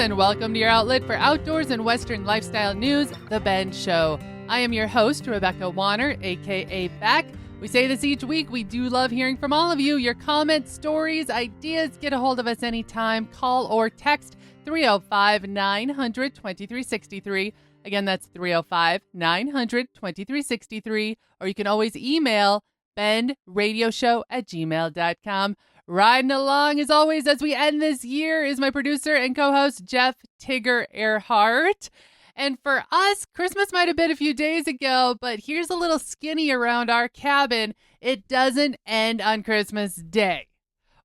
and welcome to your outlet for outdoors and Western lifestyle news, The Ben Show. I am your host, Rebecca Warner, a.k.a. Beck. We say this each week. We do love hearing from all of you. Your comments, stories, ideas. Get a hold of us anytime. Call or text 305-900-2363. Again, that's 305-900-2363. Or you can always email benradioshow@gmail.com. Riding along, as always, as we end this year, is my producer and co-host, Jeff Tigger Earhart. And for us, Christmas might have been a few days ago, but here's a little skinny around our cabin. It doesn't end on Christmas Day.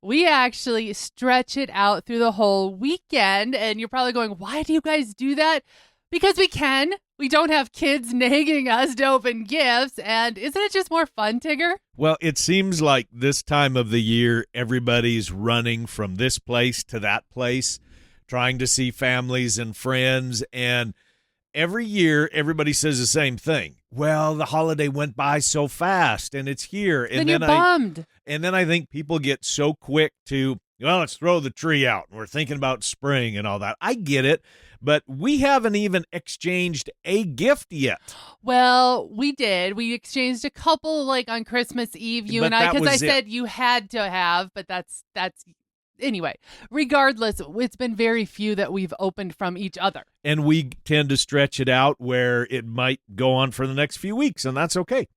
We actually stretch it out through the whole weekend, and you're probably going, why do you guys do that? Because we can. We don't have kids nagging us to open gifts, and isn't it just more fun, Tigger? Well, it seems like this time of the year, everybody's running from this place to that place, trying to see families and friends, and every year, everybody says the same thing. Well, the holiday went by so fast, and it's here. And then you're bummed. And then I think people get so quick to, well, let's throw the tree out. We're thinking about spring and all that. I get it, but we haven't even exchanged a gift yet. Well, we did. We exchanged a couple, like, on Christmas Eve, you But and I, because I it. said you had to have, but that's anyway. Regardless, it's been very few that we've opened from each other. And we tend to stretch it out where it might go on for the next few weeks, and that's okay.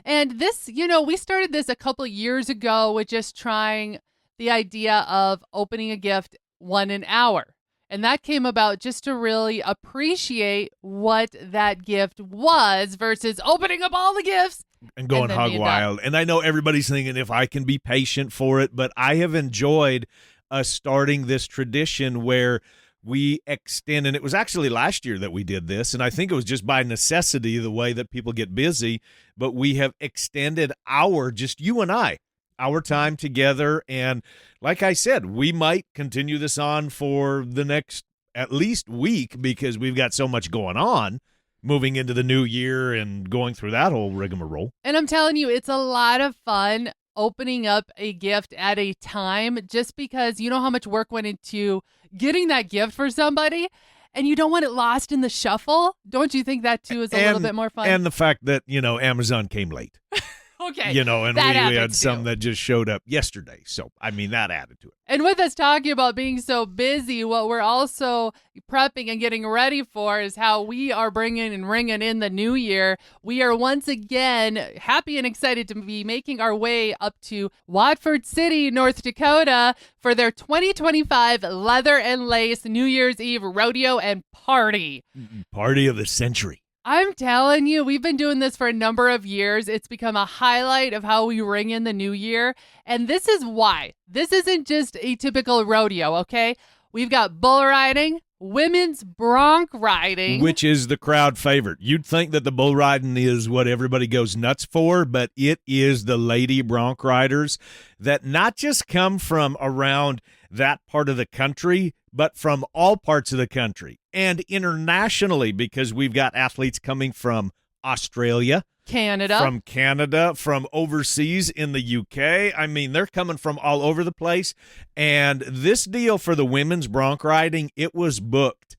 And this, we started this a couple years ago with just trying the idea of opening a gift an hour. And that came about just to really appreciate what that gift was versus opening up all the gifts and going hog wild. And I know everybody's thinking if I can be patient for it, but I have enjoyed us starting this tradition where we extend, and it was actually last year that we did this, and I think it was just by necessity, the way that people get busy, but we have extended just you and I, our time together. And like I said, we might continue this on for the next at least week because we've got so much going on moving into the new year and going through that whole rigmarole. And I'm telling you, it's a lot of fun opening up a gift at a time, just because you know how much work went into getting that gift for somebody, and you don't want it lost in the shuffle. Don't you think that too is a little bit more fun? And the fact that, Amazon came late. Okay. And we had some that just showed up yesterday. So, that added to it. And with us talking about being so busy, what we're also prepping and getting ready for is how we are bringing and ringing in the new year. We are once again happy and excited to be making our way up to Watford City, North Dakota for their 2025 Leather and Lace New Year's Eve rodeo and party. Party of the century. I'm telling you, we've been doing this for a number of years. It's become a highlight of how we ring in the new year. And this is why. This isn't just a typical rodeo, okay? We've got bull riding, women's bronc riding. Which is the crowd favorite. You'd think that the bull riding is what everybody goes nuts for, but it is the lady bronc riders that not just come from around that part of the country, but from all parts of the country and internationally, because we've got athletes coming from Australia, Canada, from overseas in the UK. They're coming from all over the place. And this deal for the women's bronc riding, it was booked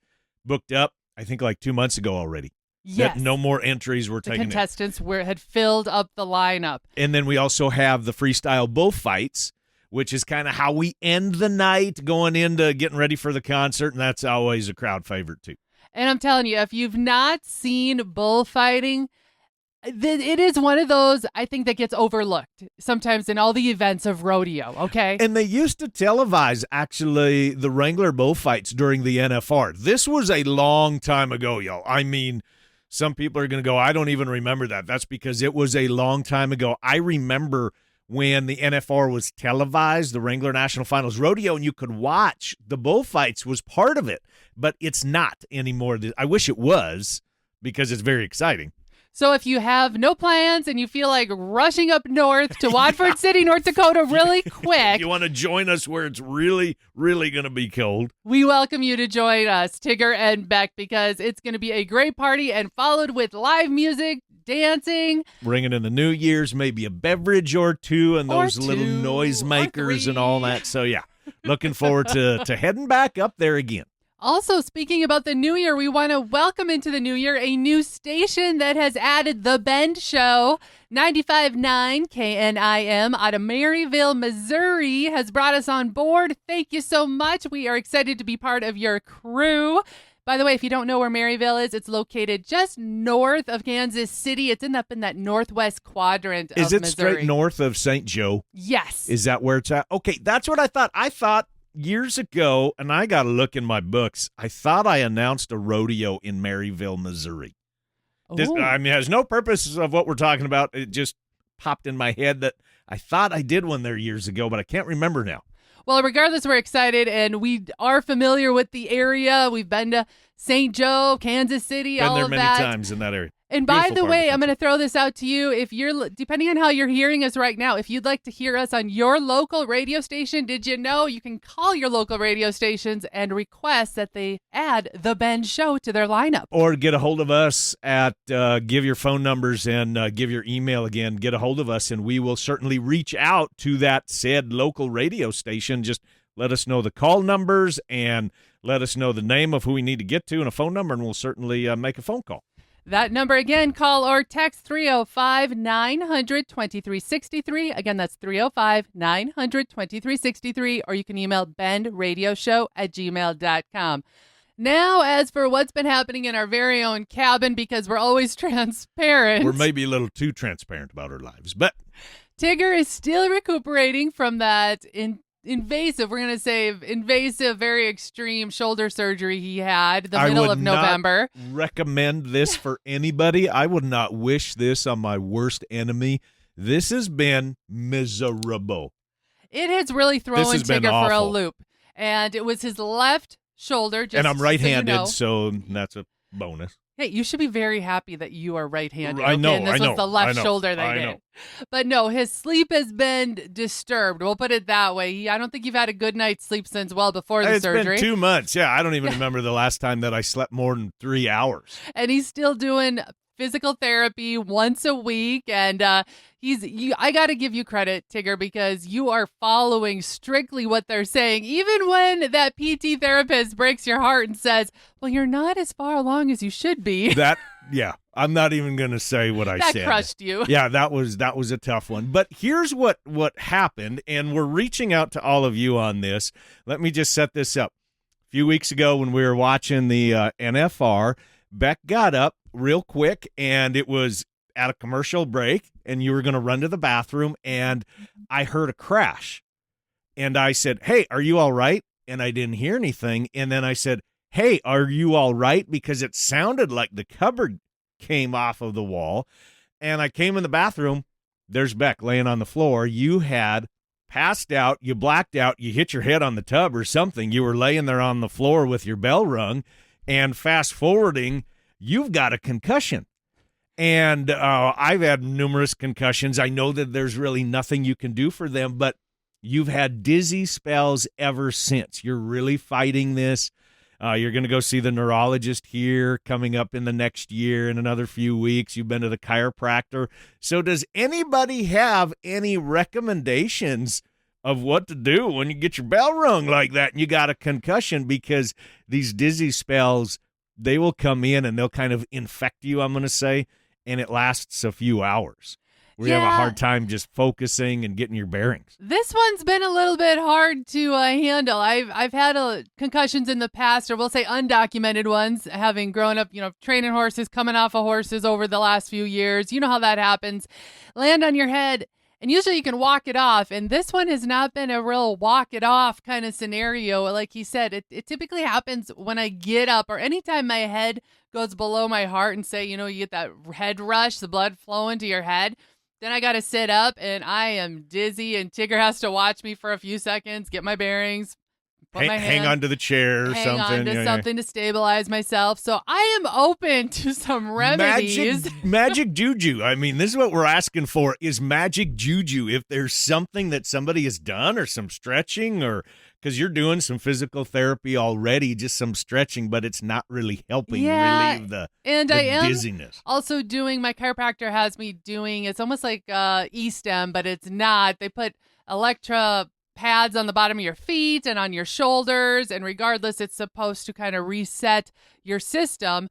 up, I think like 2 months ago already. Yes. That no more entries were taken in. The contestants had filled up the lineup. And then we also have the freestyle bullfights, which is kind of how we end the night going into getting ready for the concert, and that's always a crowd favorite too. And I'm telling you, if you've not seen bullfighting, it is one of those, I think, that gets overlooked sometimes in all the events of rodeo, okay? And they used to televise, actually, the Wrangler bullfights during the NFR. This was a long time ago, y'all. Some people are going to go, I don't even remember that. That's because it was a long time ago. I remember when the NFR was televised, the Wrangler National Finals Rodeo, and you could watch the bullfights was part of it, but it's not anymore. I wish it was, because it's very exciting. So if you have no plans and you feel like rushing up north to Watford City, North Dakota really quick. If you want to join us where it's really, really going to be cold, we welcome you to join us, Tigger and Beck, because it's going to be a great party and followed with live music, dancing. Ringing in the New Year's, maybe a beverage or two and those little noisemakers and all that. So, yeah, looking forward to heading back up there again. Also, speaking about the new year, we want to welcome into the new year a new station that has added The Bend Show. 95.9 KNIM out of Maryville, Missouri has brought us on board. Thank you so much. We are excited to be part of your crew. By the way, if you don't know where Maryville is, it's located just north of Kansas City. It's up in that northwest quadrant of Missouri. Is it straight north of St. Joe? Yes. Is that where it's at? Okay, that's what I thought. I thought years ago, and I got to look in my books, I thought I announced a rodeo in Maryville, Missouri. I mean, it has no purpose of what we're talking about. It just popped in my head that I thought I did one there years ago, but I can't remember now. Well, regardless, we're excited, and we are familiar with the area. We've been to St. Joe, Kansas City, all of that. Been there many times in that area. And by the way, I'm going to throw this out to you. If you're, depending on how you're hearing us right now, if you'd like to hear us on your local radio station, did you know you can call your local radio stations and request that they add The Bend Show to their lineup? Or get a hold of us at, give your phone numbers and give your email again. Get a hold of us, and we will certainly reach out to that said local radio station. Just let us know the call numbers and let us know the name of who we need to get to and a phone number, and we'll certainly make a phone call. That number again, call or text 305-900-2363. Again, that's 305-900-2363, or you can email bendradioshow@gmail.com. Now, as for what's been happening in our very own cabin, because we're always transparent. We're maybe a little too transparent about our lives, but Tigger is still recuperating from that invasive, very extreme shoulder surgery he had the middle of November. I would not recommend this for anybody. I would not wish this on my worst enemy. This has been miserable. It has really thrown Tigger for a loop. And it was his left shoulder. And I'm right-handed, so that's a bonus. Hey, you should be very happy that you are right-handed. I know, and this was the left shoulder they did. But no, his sleep has been disturbed. We'll put it that way. I don't think you've had a good night's sleep since well before the surgery. It's been 2 months. Yeah, I don't even remember the last time that I slept more than 3 hours. And he's still doing physical therapy once a week, and I got to give you credit, Tigger, because you are following strictly what they're saying, even when that PT therapist breaks your heart and says, well, you're not as far along as you should be. Yeah, I'm not even going to say what I said. That crushed you. Yeah, that was a tough one. But here's what happened, and we're reaching out to all of you on this. Let me just set this up. A few weeks ago when we were watching the NFR, Beck got up real quick, and it was at a commercial break, and you were going to run to the bathroom, and I heard a crash. And I said, hey, are you all right? And I didn't hear anything. And then I said, hey, are you all right? Because it sounded like the cupboard came off of the wall. And I came in the bathroom. There's Beck laying on the floor. You had passed out. You blacked out. You hit your head on the tub or something. You were laying there on the floor with your bell rung. And fast forwarding, you've got a concussion. And I've had numerous concussions. I know that there's really nothing you can do for them, but you've had dizzy spells ever since. You're really fighting this. You're going to go see the neurologist here coming up in the next year in another few weeks. You've been to the chiropractor. So does anybody have any recommendations of what to do when you get your bell rung like that and you got a concussion? Because these dizzy spells, they will come in and they'll kind of infect you, I'm going to say, and it lasts a few hours. We have a hard time just focusing and getting your bearings. This one's been a little bit hard to handle. I've had concussions in the past, or we'll say undocumented ones, having grown up, training horses, coming off of horses over the last few years. You know how that happens. Land on your head, and usually you can walk it off. And this one has not been a real walk it off kind of scenario. Like he said, it typically happens when I get up or anytime my head goes below my heart and say, you get that head rush, the blood flowing to your head. Then I got to sit up and I am dizzy, and Tigger has to watch me for a few seconds, get my bearings, hang onto the chair or something. Hang on to something to stabilize myself. So I am open to some remedies. Magic juju. I mean, this is what we're asking for, is magic juju. If there's something that somebody has done or some stretching, or because you're doing some physical therapy already, just some stretching, but it's not really helping relieve the dizziness. Also doing, my chiropractor has me doing, it's almost like E-stem, but it's not. They put electropathic pads on the bottom of your feet and on your shoulders. And regardless, it's supposed to kind of reset your system.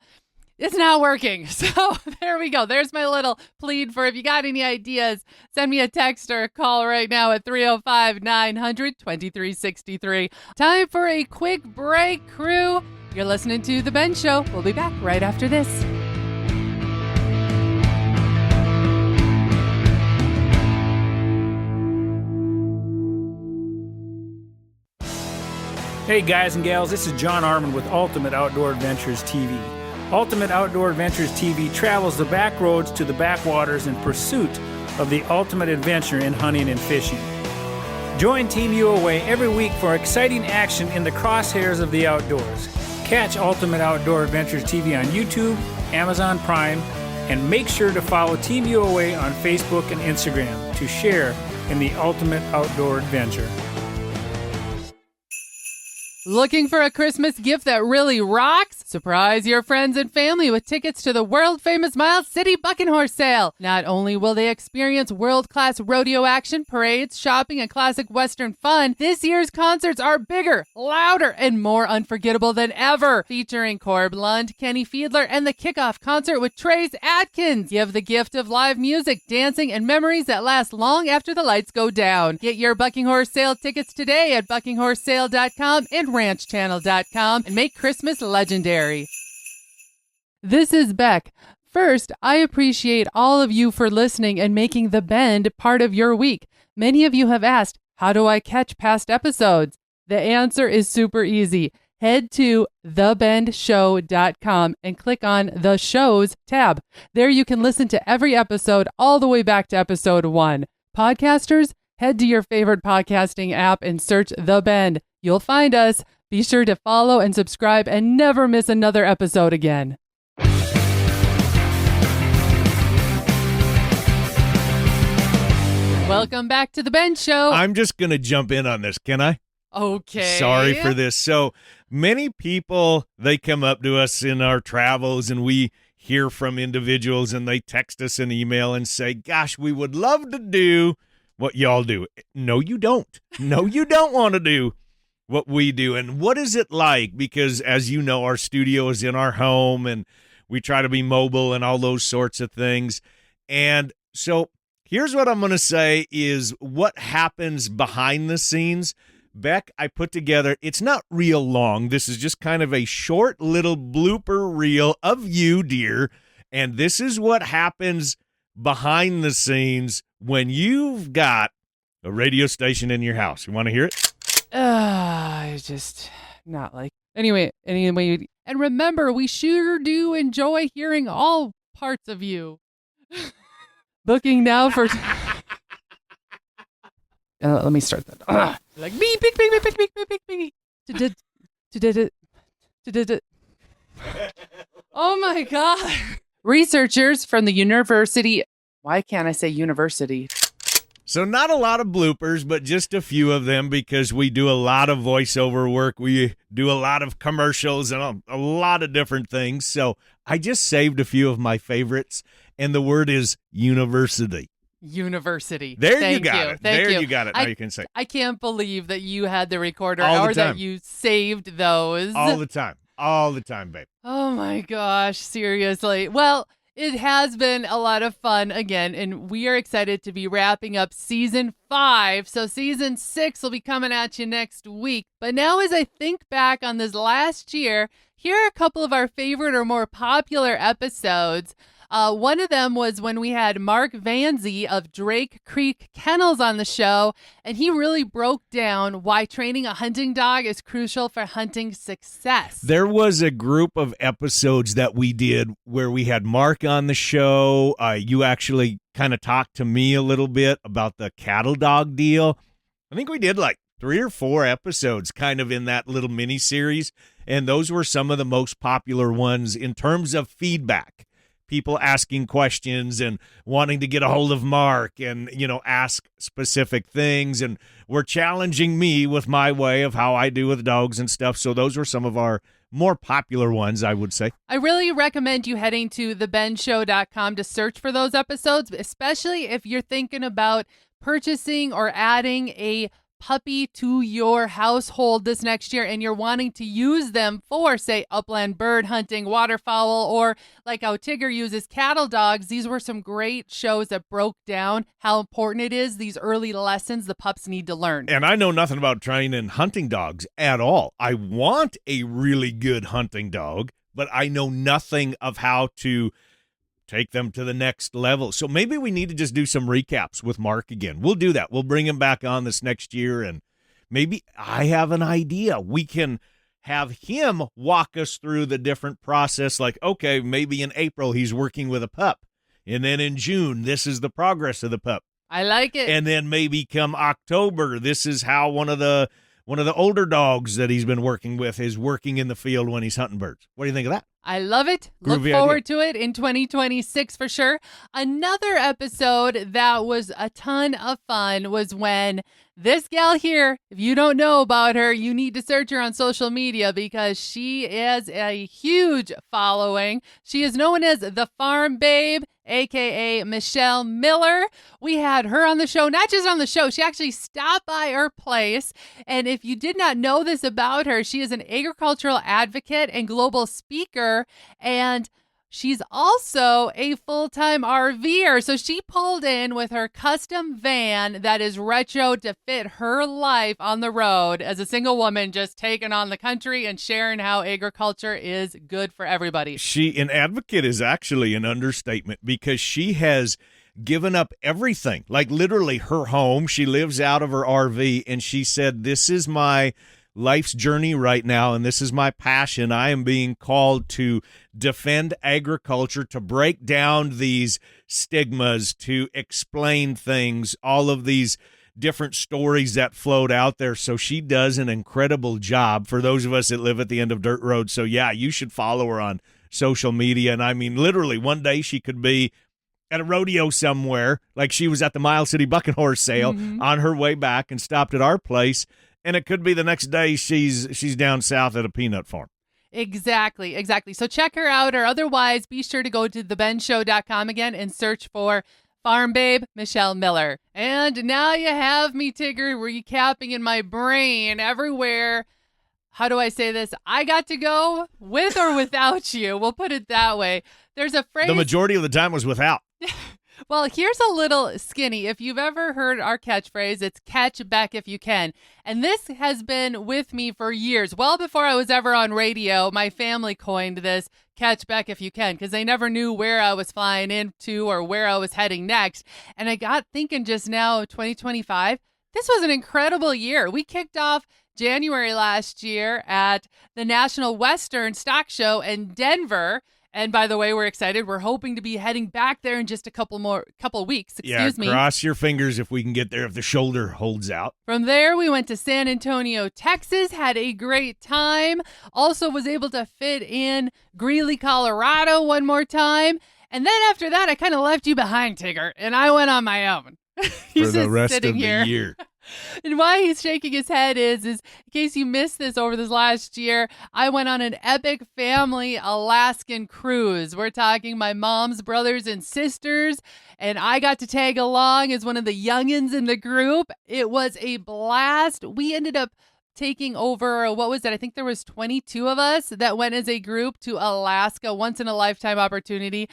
It's not working. So there we go. There's my little plead for if you got any ideas, send me a text or a call right now at 305-900-2363. Time for a quick break, crew. You're listening to The Ben Show. We'll be back right after this. Hey guys and gals, this is John Arman with Ultimate Outdoor Adventures TV. Ultimate Outdoor Adventures TV travels the back roads to the backwaters in pursuit of the ultimate adventure in hunting and fishing. Join Team UOA every week for exciting action in the crosshairs of the outdoors. Catch Ultimate Outdoor Adventures TV on YouTube, Amazon Prime, and make sure to follow Team UOA on Facebook and Instagram to share in the ultimate outdoor adventure. Looking for a Christmas gift that really rocks? Surprise your friends and family with tickets to the world-famous Miles City Bucking Horse Sale. Not only will they experience world-class rodeo action, parades, shopping, and classic Western fun, this year's concerts are bigger, louder, and more unforgettable than ever. Featuring Corb Lund, Kenny Fiedler, and the kickoff concert with Trace Atkins. Give the gift of live music, dancing, and memories that last long after the lights go down. Get your Bucking Horse Sale tickets today at buckinghorsesale.com and ranchchannel.com and make Christmas legendary. This is Beck. First, I appreciate all of you for listening and making The Bend part of your week. Many of you have asked, how do I catch past episodes? The answer is super easy. Head to thebendshow.com and click on the shows tab. There you can listen to every episode all the way back to episode 1. Podcasters, head to your favorite podcasting app and search The Bend. You'll find us. Be sure to follow and subscribe and never miss another episode again. Welcome back to The Ben Show. I'm just going to jump in on this, can I? Okay. Sorry for this. So many people, they come up to us in our travels and we hear from individuals and they text us an email and say, gosh, we would love to do what y'all do. No, you don't. No, you don't want to do what we do. And what is it like? Because as you know, our studio is in our home and we try to be mobile and all those sorts of things. And so here's what I'm going to say is what happens behind the scenes. Beck, I put together, it's not real long. This is just kind of a short little blooper reel of you, dear. And this is what happens behind the scenes when you've got a radio station in your house. You want to hear it? It's just not like... Anyway, and remember, we sure do enjoy hearing all parts of you. Booking now for... let me start that. Like, beep, beep, beep, beep, beep, beep, beep, beep. Oh my God. Researchers from the university... Why can't I say university? So not a lot of bloopers, but just a few of them because we do a lot of voiceover work. We do a lot of commercials and a lot of different things. So I just saved a few of my favorites, and the word is university. University. There you got it. Thank there you. You got it. Now you can say I can't believe that you had the recorder all the or time. that you saved those. All the time. All the time, babe. Oh my gosh, seriously. Well, it has been a lot of fun again, and we are excited to be wrapping up season 5. So season 6 will be coming at you next week. But now as I think back on this last year, here are a couple of our favorite or more popular episodes. One of them was when we had Mark Vanzi of Drake Creek Kennels on the show, and he really broke down why training a hunting dog is crucial for hunting success. There was a group of episodes that we did where we had Mark on the show. You actually kind of talked to me a little bit about the cattle dog deal. I think we did like 3 or 4 episodes kind of in that little mini series, and those were some of the most popular ones in terms of feedback. People asking questions and wanting to get a hold of Mark and, ask specific things. And were challenging me with my way of how I do with dogs and stuff. So those were some of our more popular ones, I would say. I really recommend you heading to thebendshow.com to search for those episodes, especially if you're thinking about purchasing or adding a puppy to your household this next year and you're wanting to use them for, say, upland bird hunting, waterfowl, or like how Tigger uses cattle dogs, these were some great shows that broke down how important it is, these early lessons the pups need to learn. And I know nothing about training hunting dogs at all. I want a really good hunting dog, but I know nothing of how to take them to the next level. So maybe we need to just do some recaps with Mark again. We'll do that. We'll bring him back on this next year, and maybe I have an idea. We can have him walk us through the different process, like, okay, maybe in April he's working with a pup, and then in June, this is the progress of the pup. I like it. And then maybe come October, this is how one of the older dogs that he's been working with is working in the field when he's hunting birds. What do you think of that? I love it. Look forward to it in 2026 for sure. Another episode that was a ton of fun was when this gal here, if you don't know about her, you need to search her on social media because she is a huge following. She is known as the Farm Babe, a.k.a. Michelle Miller. We had her on the show, not just on the show, she actually stopped by our place. And if you did not know this about her, she is an agricultural advocate and global speaker, and she's also a full-time RVer. So she pulled in with her custom van that is retro to fit her life on the road as a single woman, just taking on the country and sharing how agriculture is good for everybody. An advocate is actually an understatement because she has given up everything, like literally her home. She lives out of her RV, and she said, this is my life's journey right now, and this is my passion. I am being called to defend agriculture, to break down these stigmas, to explain things, all of these different stories that float out there. So she does an incredible job for those of us that live at the end of dirt roads. So yeah, you should follow her on social media. And I mean, literally one day she could be at a rodeo somewhere, like she was at the Mile City Bucking Horse sale on her way back and stopped at our place. And it could be the next day she's down south at a peanut farm. Exactly. So check her out, or otherwise be sure to go to thebenshow.com again and search for Farm Babe Michelle Miller. And now you have me, Tigger, recapping in my brain everywhere. How do I say this? I got to go with or without you. We'll put it that way. There's a phrase. The majority of the time was without. Well, here's a little skinny. If you've ever heard our catchphrase, it's catch back if you can. And this has been with me for years. Well before I was ever on radio, my family coined this catch back if you can because they never knew where I was flying into or where I was heading next. And I got thinking just now, 2025, this was an incredible year. We kicked off January last year at the National Western Stock Show in Denver. And by the way, we're excited. We're hoping to be heading back there in just a couple weeks. Excuse me. Cross your fingers if we can get there, if the shoulder holds out. From there, we went to San Antonio, Texas, had a great time. Also was able to fit in Greeley, Colorado one more time. And then after that, I kind of left you behind, Tigger, and I went on my own. For the rest of the year. And why he's shaking his head is in case you missed this over this last year, I went on an epic family Alaskan cruise. We're talking my mom's brothers and sisters, and I got to tag along as one of the youngins in the group. It was a blast. We ended up taking over, what was it? I think there was 22 of us that went as a group to Alaska, once in a lifetime opportunity.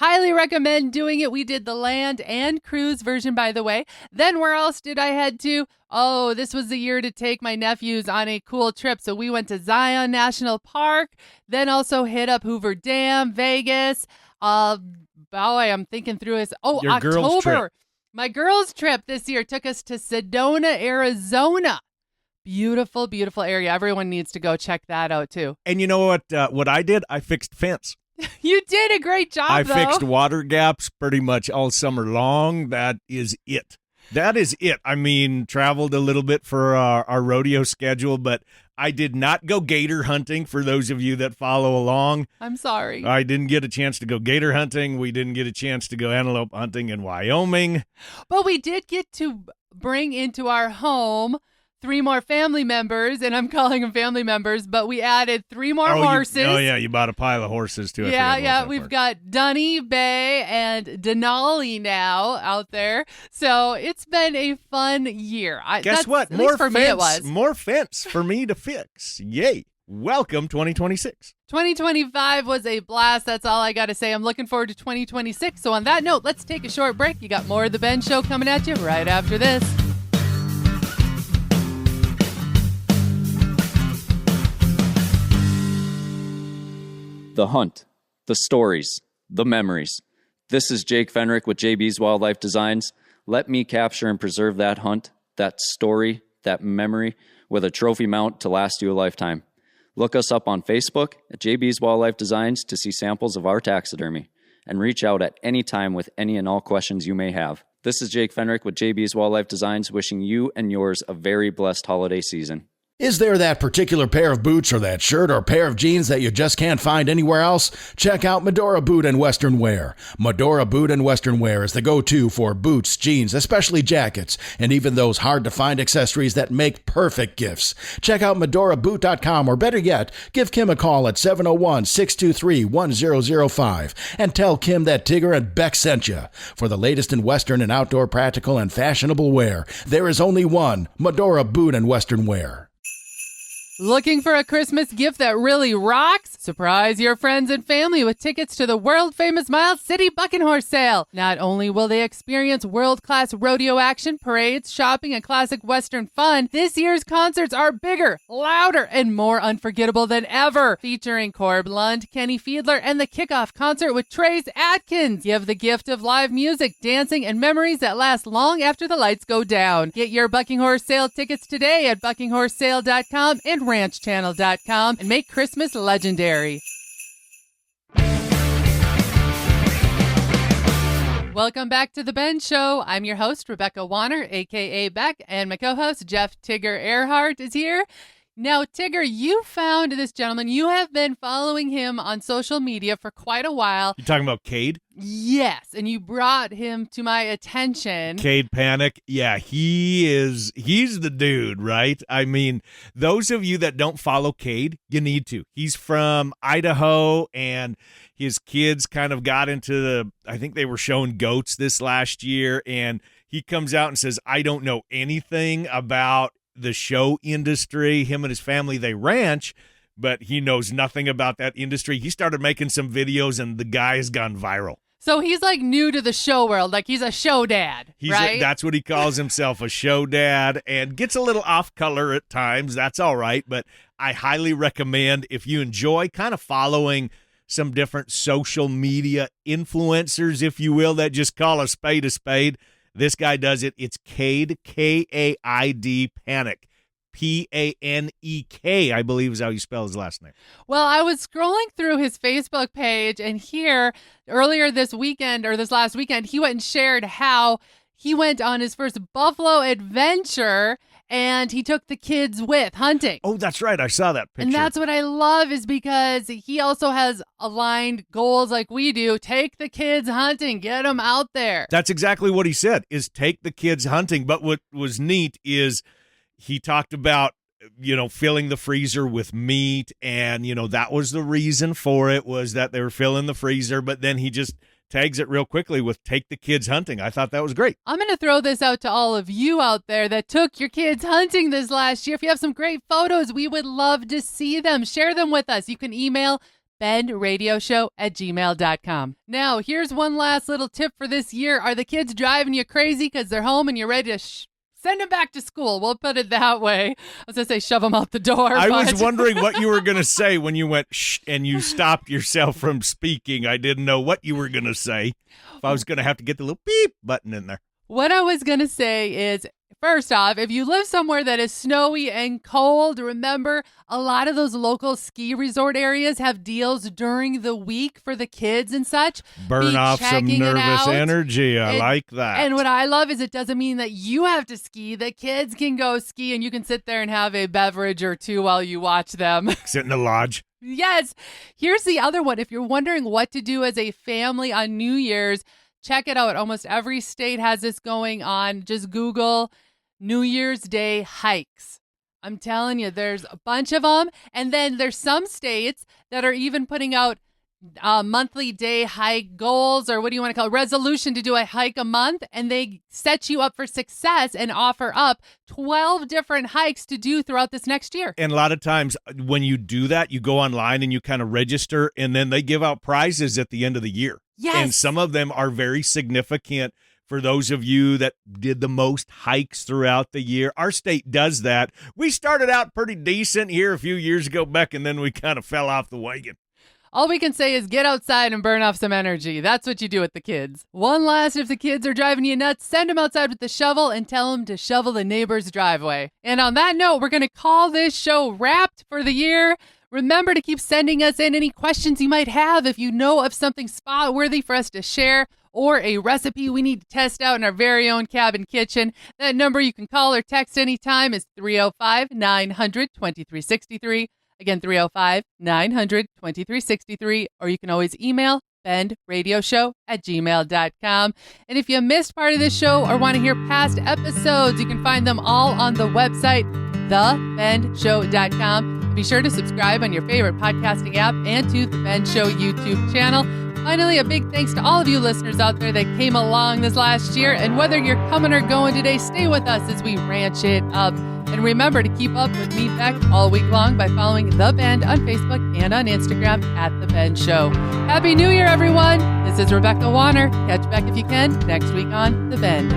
Highly recommend doing it. We did the land and cruise version, by the way. Then where else did I head to? Oh, this was the year to take my nephews on a cool trip. So we went to Zion National Park, then also hit up Hoover Dam, Vegas. Boy, I'm thinking through this. Oh, Your October. girls' trip. My girls' trip this year took us to Sedona, Arizona. Beautiful, beautiful area. Everyone needs to go check that out, too. And you know what I did? I fixed fence. You did a great job, I though. fixed water gaps pretty much all summer long. That is it. I mean, traveled a little bit for our rodeo schedule, but I did not go gator hunting for those of you that follow along. I'm sorry. I didn't get a chance to go gator hunting. We didn't get a chance to go antelope hunting in Wyoming. But we did get to bring into our home 3 more family members, and I'm calling them family members, but we added 3 more horses. You bought a pile of horses too. We've got Dunny, Bay, and Denali now out there. So it's been a fun year. Guess what? At least for me it was. More fence for me to fix. Yay. Welcome 2026. 2025 was a blast. That's all I got to say. I'm looking forward to 2026. So on that note, let's take a short break. You got more of the Ben Show coming at you right after this. The hunt, the stories, the memories. This is Jake Fenrick with JB's Wildlife Designs. Let me capture and preserve that hunt, that story, that memory with a trophy mount to last you a lifetime. Look us up on Facebook at JB's Wildlife Designs to see samples of our taxidermy, and reach out at any time with any and all questions you may have. This is Jake Fenrick with JB's Wildlife Designs, wishing you and yours a very blessed holiday season. Is there that particular pair of boots or that shirt or pair of jeans that you just can't find anywhere else? Check out Medora Boot and Western Wear. Medora Boot and Western Wear is the go-to for boots, jeans, especially jackets, and even those hard-to-find accessories that make perfect gifts. Check out MedoraBoot.com, or better yet, give Kim a call at 701-623-1005 and tell Kim that Tigger and Beck sent you. For the latest in Western and outdoor practical and fashionable wear, there is only one, Medora Boot and Western Wear. Looking for a Christmas gift that really rocks? Surprise your friends and family with tickets to the world-famous Miles City Bucking Horse Sale. Not only will they experience world-class rodeo action, parades, shopping, and classic Western fun, this year's concerts are bigger, louder, and more unforgettable than ever. Featuring Corb Lund, Kenny Fiedler, and the kickoff concert with Trace Atkins. Give the gift of live music, dancing, and memories that last long after the lights go down. Get your Bucking Horse Sale tickets today at buckinghorsesale.com and ranchchannel.com and make Christmas legendary. Welcome back to The Ben Show. I'm your host, Rebecca Warner, a.k.a. Beck, and my co-host, Jeff Tigger Earhart, is here. Now, Tigger, you found this gentleman. You have been following him on social media for quite a while. You talking about Cade? Yes, and you brought him to my attention. Cade Panic. Yeah, he's the dude, right? I mean, those of you that don't follow Cade, you need to. He's from Idaho, and his kids kind of got into I think they were showing goats this last year, and he comes out and says, I don't know anything about the show industry. Him and his family, they ranch, but he knows nothing about that industry. He started making some videos, and the guy has gone viral. So he's like new to the show world, like he's a show dad, right? That's what he calls himself, a show dad, and gets a little off color at times. That's all right, but I highly recommend, if you enjoy kind of following some different social media influencers, if you will, that just call a spade, this guy does it. It's Cade, K-A-I-D, Panic. P-A-N-E-K, I believe is how you spell his last name. Well, I was scrolling through his Facebook page, and here, earlier this weekend, or this last weekend, he went and shared how he went on his first buffalo adventure, and he took the kids with hunting. Oh, that's right. I saw that picture. And that's what I love, is because he also has aligned goals like we do. Take the kids hunting. Get them out there. That's exactly what he said, is take the kids hunting. But what was neat is he talked about, filling the freezer with meat, and, that was the reason for it, was that they were filling the freezer, but then he just tags it real quickly with take the kids hunting. I thought that was great. I'm going to throw this out to all of you out there that took your kids hunting this last year. If you have some great photos, we would love to see them. Share them with us. You can email benradioshow@gmail.com. Now, here's one last little tip for this year. Are the kids driving you crazy because they're home and you're ready to send them back to school? We'll put it that way. I was going to say shove them out the door. I was wondering what you were going to say when you went shh and you stopped yourself from speaking. I didn't know what you were going to say. If I was going to have to get the little beep button in there. What I was going to say is, first off, if you live somewhere that is snowy and cold, remember, a lot of those local ski resort areas have deals during the week for the kids and such. Burn off some nervous energy. I like that. And what I love is it doesn't mean that you have to ski. The kids can go ski, and you can sit there and have a beverage or two while you watch them. Sit in the lodge. Yes. Here's the other one. If you're wondering what to do as a family on New Year's, check it out. Almost every state has this going on. Just Google New Year's Day hikes. I'm telling you, there's a bunch of them. And then there's some states that are even putting out monthly day hike goals, or what do you want to call it, resolution to do a hike a month. And they set you up for success and offer up 12 different hikes to do throughout this next year. And a lot of times when you do that, you go online and you kind of register, and then they give out prizes at the end of the year. Yes. And some of them are very significant for those of you that did the most hikes throughout the year. Our state does that. We started out pretty decent here a few years ago, Beck, and then we kind of fell off the wagon. All we can say is get outside and burn off some energy. That's what you do with the kids. One last, if the kids are driving you nuts, send them outside with the shovel and tell them to shovel the neighbor's driveway. And on that note, we're going to call this show wrapped for the year. Remember to keep sending us in any questions you might have if you know of something spot-worthy for us to share or a recipe we need to test out in our very own cabin kitchen. That number you can call or text anytime is 305-900-2363. Again, 305-900-2363, or you can always email bendradioshow@gmail.com. And if you missed part of this show or want to hear past episodes, you can find them all on the website, thebendshow.com. Be sure to subscribe on your favorite podcasting app and to The Ben Show YouTube channel. Finally, a big thanks to all of you listeners out there that came along this last year. And whether you're coming or going today, stay with us as we ranch it up. And remember to keep up with me, Beck, all week long by following The Bend on Facebook and on Instagram at The Bend Show. Happy New Year, everyone. This is Rebecca Warner. Catch Beck if you can next week on The Bend.